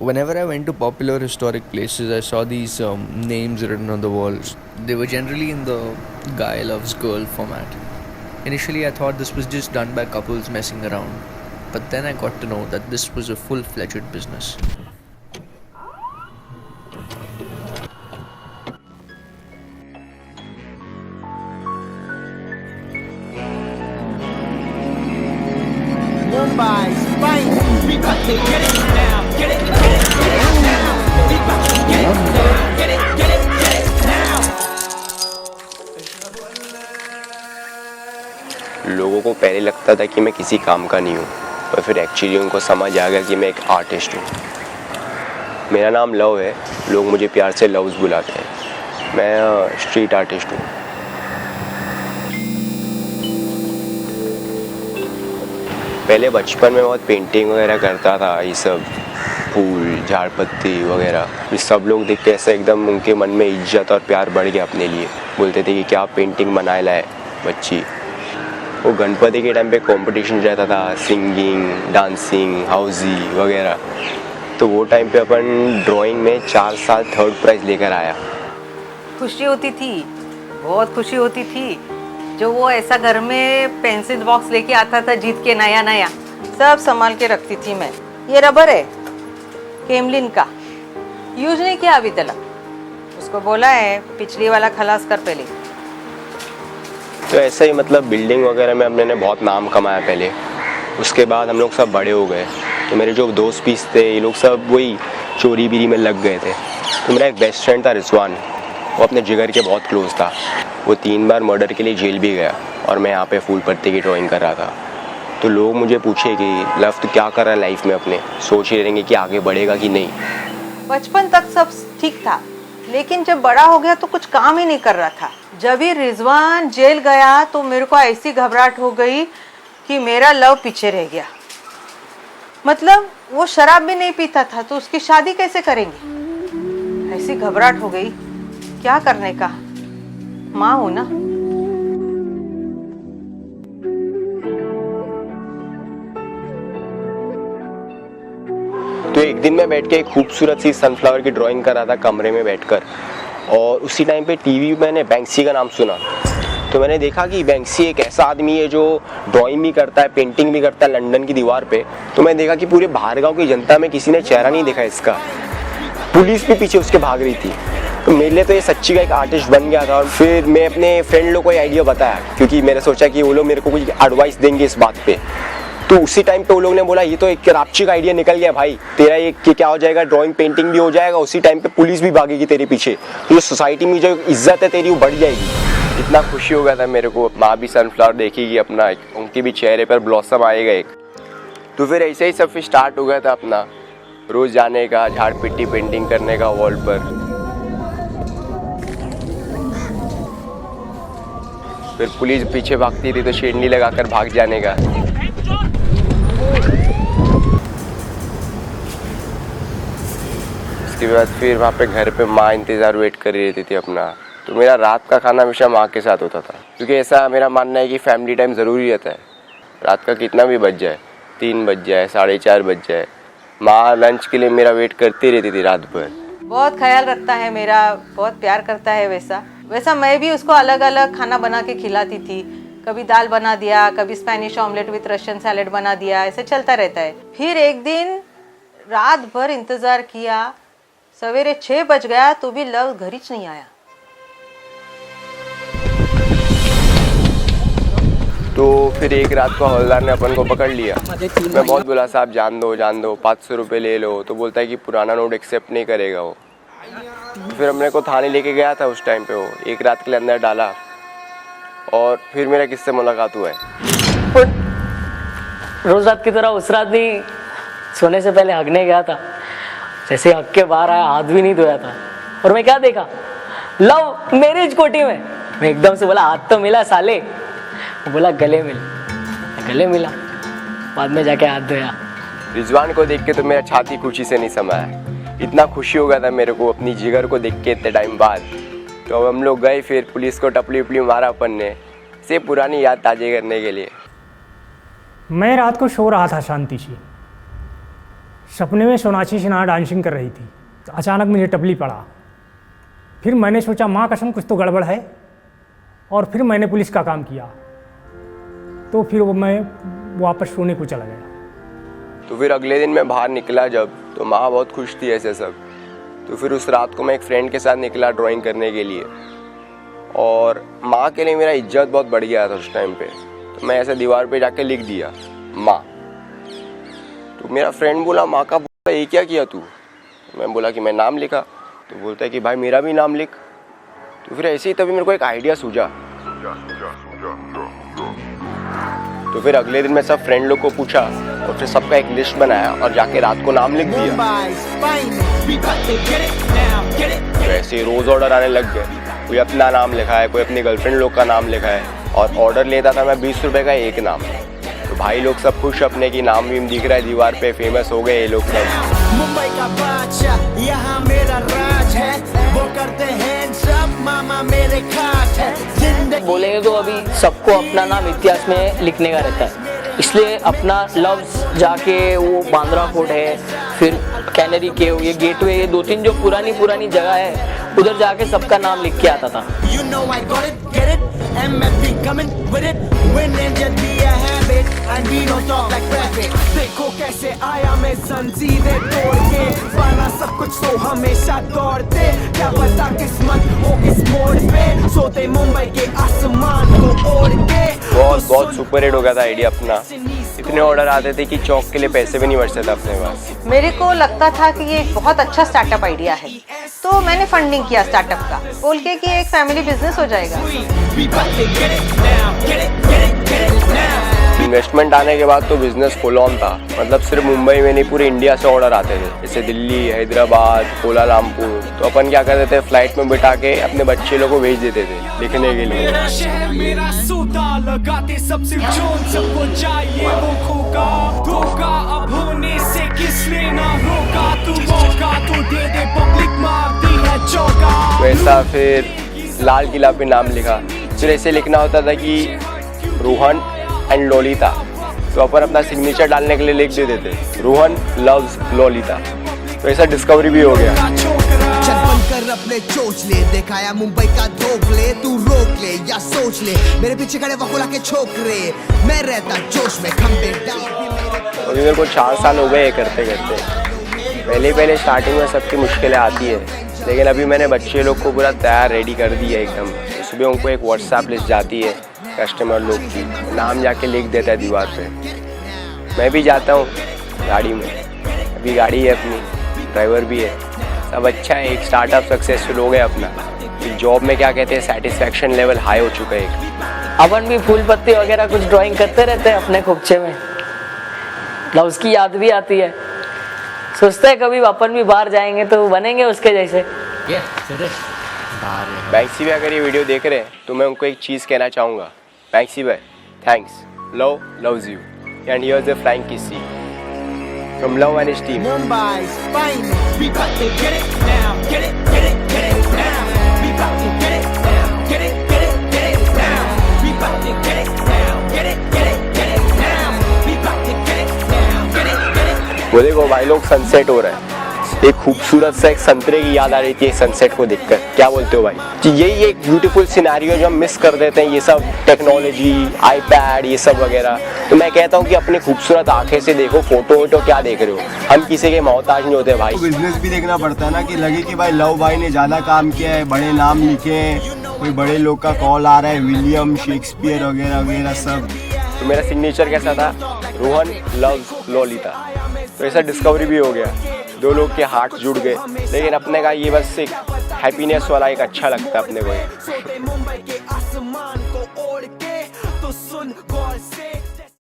Whenever I went to popular historic places, I saw these names written on the walls. They were generally in the guy loves girl format. Initially, I thought this was just done by couples messing around, but then I got to know that this was a full-fledged business. Mumbai, Spicy. We got to get it now. Get it now. We got to get it now. Get it now. लोगों को पहले लगता था कि मैं किसी काम का नहीं हूँ, और फिर एक्चुअली उनको समझ आ गया कि मैं एक आर्टिस्ट हूँ। मेरा नाम लव है, लोग मुझे प्यार से लव्स बुलाते हैं। मैं स्ट्रीट आर्टिस्ट हूँ। पहले बचपन में बहुत पेंटिंग वगैरह करता था, ये सब फूल झाड़ पत्ती वगैरह। सब लोग देख के ऐसा एकदम उनके मन में इज्जत और प्यार बढ़ गया अपने लिए। बोलते थे कि क्या पेंटिंग बनाए लाए बच्ची। वो गणपति के टाइम पे कंपटीशन रहता था, सिंगिंग, डांसिंग, हाउजी वगैरह। तो वो टाइम पे अपन ड्राइंग में 4 साल 3rd प्राइज़ लेकर आया। खुशी होती थी, बहुत खुशी होती थी। जो वो ऐसा घर में पेंसिल बॉक्स लेके आता था जीत के नया नया, सब संभाल के रखती थी मैं। ये रबर है केमलिन का, यूज नहीं किया अभी तक। उसको बोला है पिछली वाला खलास कर पहले। तो ऐसा ही मतलब बिल्डिंग वगैरह में हमने बहुत नाम कमाया पहले। उसके बाद हम लोग सब बड़े हो गए, तो मेरे जो दोस्त पीस थे ये लोग सब वही चोरी बीरी में लग गए थे। तो मेरा एक बेस्ट फ्रेंड था रिजवान, वो अपने जिगर के बहुत क्लोज था। वो 3 बार मर्डर के लिए जेल भी गया, और मैं यहाँ पे फूल पत्ती की ड्राइंग कर रहा था। तो लोग मुझे पूछे कि लव तो क्या कर रहा है लाइफ में अपने, सोच ही रहेंगे कि आगे बढ़ेगा कि नहीं। बचपन तक सब ठीक था, लेकिन जब बड़ा हो गया तो कुछ काम ही नहीं कर रहा था। जब ही रिजवान जेल गया तो मेरे को ऐसी घबराहट हो गई कि मेरा लव पीछे रह गया। मतलब वो शराब भी नहीं पीता था, तो उसकी शादी कैसे करेंगे। ऐसी घबराहट हो गई, क्या करने का, माँ हूं ना। तो एक दिन मैं बैठ के एक खूबसूरत सी सनफ्लावर की ड्राइंग कर रहा था कमरे में बैठकर, और उसी टाइम पे टीवी मैंने बैंक्सी का नाम सुना। तो मैंने देखा कि बैंक्सी एक ऐसा आदमी है जो ड्राइंग भी करता है, पेंटिंग भी करता है लंदन की दीवार पे। तो मैं देखा कि पूरे बाहर गाँव की जनता में किसी ने चेहरा नहीं देखा इसका। पुलिस भी पीछे उसके भाग रही थी। तो मेरे लिए तो ये सच्ची का एक आर्टिस्ट बन गया था। और फिर मैं अपने फ्रेंड लोग को ये आइडिया बताया, क्योंकि मैंने सोचा कि वो लोग मेरे को कुछ एडवाइस देंगे इस बात पे। तो उसी टाइम पे वो लोग ने बोला ये तो एक रापची का आइडिया निकल गया भाई, तेरा ये क्या हो जाएगा, ड्राइंग पेंटिंग भी हो जाएगा, उसी टाइम पे पुलिस भी भागेगी तेरे पीछे, तो जो सोसाइटी में जो इज्जत है तेरी वो बढ़ जाएगी। इतना खुशी हो गया था मेरे को। माँ भी सनफ्लावर देखेगी अपना, उनके भी चेहरे पर ब्लॉसम आएगा एक। तो फिर ऐसे ही सब फिर स्टार्ट हो गया था अपना रोज जाने का, झाड़ पिट्टी पेंटिंग करने का वॉल पर। फिर पुलिस पीछे भागती थी तो शेरनी लगाकर भाग जाने का। उसके बाद फिर वहाँ पे घर पे माँ इंतज़ार वेट कर रही रहती थी अपना। तो मेरा रात का खाना हमेशा माँ के साथ होता था, क्योंकि ऐसा मेरा मानना है कि फैमिली टाइम ज़रूरी रहता है। रात का कितना भी बज जाए, 3 बज जाए, 4:30 बज जाए, माँ लंच के लिए मेरा वेट करती रहती थी रात भर। बहुत ख्याल रखता है मेरा, बहुत प्यार करता है। वैसा मैं भी उसको अलग अलग खाना बना के खिलाती थी। कभी दाल बना दिया, कभी Spanish omelette with Russian salad बना दिया, ऐसे चलता रहता है। फिर एक दिन रात भर इंतज़ार किया, सवेरे 6 बज गया तो भी लव घर ही नहीं आया। तो फिर एक रात को हवलदार ने अपन को पकड़ लिया। मैं बहुत बोला साहब जान दो 500 रुपये ले लो, तो बोलता है कि पुराना नोट एक्सेप्ट नहीं करेगा वो। फिर हमने को थाने लेके गया था उस टाइम पे, वो एक रात के लिए अंदर डाला, और फिर मेरा किससे मुलाकात हुआ है। रोज रात की तरह उस रात भी सोने से पहले हगने गया था। जैसे हग के बाहर आया, हाथ भी नहीं धोया था, और मैं क्या देखा, लव मैरिज कोठी में। मैं एकदम से बोला हाथ तो मिला साले। वो बोला गले मिला। बाद में जाके हाथ धोया। रिजवान को देख के तो मेरा छाती खुशी से नहीं समाया। इतना खुशी हो गया था मेरे को अपनी जिगर को देख के इतने टाइम बाद। तो अब हम लोग गए, फिर पुलिस को टपली उपली मारा अपन ने, से पुरानी याद ताज़ी करने के लिए। मैं रात को सो रहा था सपने में सोनाक्षी सिन्हा डांसिंग कर रही थी, तो अचानक मुझे टपली पड़ा। फिर मैंने सोचा माँ कसम कुछ तो गड़बड़ है, और फिर मैंने पुलिस का काम किया। तो फिर मैं वापस सोने को चला गया। तो फिर अगले दिन मैं बाहर निकला जब, तो माँ बहुत खुश थी ऐसे सब। तो फिर उस रात को मैं एक फ्रेंड के साथ निकला ड्राइंग करने के लिए, और माँ के लिए मेरा इज्जत बहुत बढ़ गया था उस टाइम पे। तो मैं ऐसे दीवार पे जाके लिख दिया माँ। तो मेरा फ्रेंड बोला माँ का बोला ये क्या किया तू? मैं बोला कि मैं नाम लिखा। तो बोलता है कि भाई मेरा भी नाम लिख। तो फिर ऐसे ही तभी मेरे को एक आइडिया सूझा। तो फिर अगले दिन मैं सब फ्रेंड लोग को पूछा, और फिर सबका एक लिस्ट बनाया और जाके रात को नाम लिख दिया। तो ऐसे रोज ऑर्डर आने लग गए। कोई अपना नाम लिखा है, कोई अपनी गर्लफ्रेंड लोग का नाम लिखा है, और ऑर्डर लेता था मैं 20 रुपए का एक नाम। तो भाई लोग सब खुश अपने की नाम भी दिख रहा है दीवार पे, फेमस हो गए ये लोग सब। मुंबई का बादशाह यहाँ मेरा राज है, वो करते हैं सब मामा मेरे खास है। जिंदगी बोलेंगे तो अभी सबको अपना नाम इतिहास में लिखने का रहता है, इसलिए अपना लव्स जाके वो बांद्रा फोर्ट है, फिर कैनरी केव, ये गेटवे, ये 2-3 जो पुरानी जगह है, उधर जाके सबका नाम लिख के आता था। You know I got it, get it, MFP coming with it, win and just be a habit, and we don't talk like rabbit। देखो कैसे आया मैं जंजीरें तोड़ के, पाना सब कुछ तो हमेशा दौड़ते, क्या पता किस्मत हो किस मोड़ पे, सोते मुंबई के आसमान को ओढ़ के। बहुत सुपर हिट हो गया था आइडिया अपना। इतने ऑर्डर आते थे कि चौक के लिए पैसे भी नहीं बचते थे अपने पास। मेरे को लगता था कि ये एक बहुत अच्छा स्टार्टअप आइडिया है, तो मैंने फंडिंग किया स्टार्टअप का, बोल के कि एक फैमिली बिजनेस हो जाएगा। इन्वेस्टमेंट आने के बाद तो बिजनेस फुल ऑन था। मतलब सिर्फ मुंबई में नहीं, पूरे इंडिया से ऑर्डर आते थे, जैसे दिल्ली, हैदराबाद, कोलालमपुर। तो अपन क्या करते थे, फ्लाइट में बिठा के अपने बच्चे लोगों को भेज देते थे लिखने के लिए। मेरा शहर मेरा सूता, लगाते सब सिर्फ जोन, सबको चाहिए वो खोका धोखा, अब होने से किसने ना रोका, तू मौका तू दे दे, पब्लिक मारती है चौका। वैसा फिर लाल किला पे नाम लिखा। फिर ऐसे लिखना होता था कि रोहन एंड लोलिता, तो अपन अपना सिग्नेचर डालने के लिए लिख देते थे रोहन लव्स लोलिता। तो ऐसा डिस्कवरी भी हो गया। चल बनकर अपने चोच ले, दिखाया मुंबई का धोख ले, तू रोक ले या सोच ले, मेरे पीछे खड़े वकुला के छोकरे, मैं रहता जोश में खंबे डाल। अभी मेरे को 4 साल हो गए करते करते। पहले स्टार्टिंग में सबकी मुश्किलें आती है, लेकिन अभी मैंने बच्चे लोग को पूरा तैयार रेडी कर दिया एकदम। सुबह उनको एक व्हाट्सएप लिस्ट जाती है कस्टमर लोग की, नाम जाके लिख देता है दीवार पे। मैं भी जाता हूँ गाड़ी में, अभी गाड़ी है अपनी, ड्राइवर भी है, सब अच्छा है। एक स्टार्टअप सक्सेसफुल हो गया अपना। जॉब में क्या कहते हैं, सेटिस्फैक्शन लेवल हाई हो चुका है एक। अपन भी फूल पत्ती वगैरह कुछ ड्राइंग करते रहते हैं अपने खुपचे में, लव्स की याद भी आती है, सोचते हैं कभी अपन भी बाहर जाएंगे तो बनेंगे उसके जैसे। बैंक्सी भाई अगर ये वीडियो देख रहे हैं तो मैं उनको एक चीज़ कहना चाहूँगा। बैंक्सी भाई, thanks, love loves you, and here's a flying kiss from love and his team. Mumbai's finest, we bout to get it now, get it now, we bout to get it now, get it now, we bout to get it now, get it now, we bout to get it now, get it। वो देखो भाई लोग, sunset हो रहा है। एक खूबसूरत सा एक संतरे की याद आ रही थी सनसेट को देखकर। क्या बोलते हो भाई? कि यही एक ब्यूटीफुल सिनेरियो जो हम मिस कर देते हैं, ये सब टेक्नोलॉजी, आईपैड, ये सब वगैरह। तो मैं कहता हूँ कि अपनी खूबसूरत आंखें से देखो, फोटो वोटो क्या देख रहे हो, हम किसी के मोहताज नहीं होते भाई। बिजनेस भी देखना पड़ता है ना, कि लगे कि भाई लव भाई ने ज़्यादा काम किया है, बड़े नाम लिखे हैं, कोई बड़े लोग का कॉल आ रहा है, विलियम शेक्सपियर वगैरह वगैरह सब। तो मेरा सिग्नेचर कैसा था, रोहन लव्स लोलिता। तो ऐसा डिस्कवरी भी हो गया, 2 लोग के हार्ट जुड़ गए। लेकिन अपने का ये बस एक हैप्पीनेस वाला एक अच्छा लगता है अपने को। मुंबई के आसमान को ओढ़ के